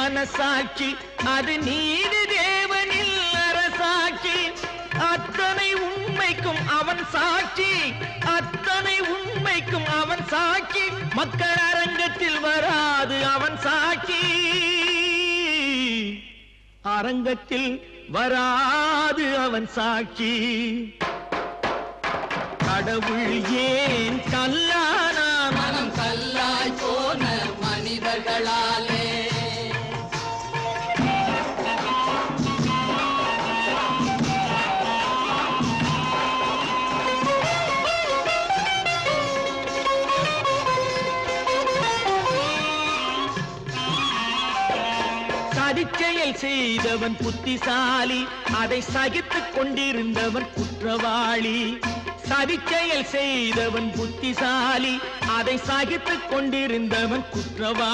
மனசாட்சி அது நீதி தேவனில் அரசாட்சி அத்தனை உண்மைக்கும் அவன் சாட்சி அத்தனை உண்மைக்கும் அவன் சாட்சி மக்கள் அரங்கத்தில் வராது அவன் சாட்சி அரங்கத்தில் வராது அவன் சாட்சி கடவுள் ஏன் கல்லானா மனம் கல்லாய் போன மனிதர்களாலே சதிச்செயல் செய்தவன் புத்திசாலி அதை சகித்துக் கொண்டிருந்தவன் குற்றவாளி சதிச்செயல் செய்தவன் புத்திசாலி அதை சகித்துக் கொண்டிருந்தவன் குற்றவாளி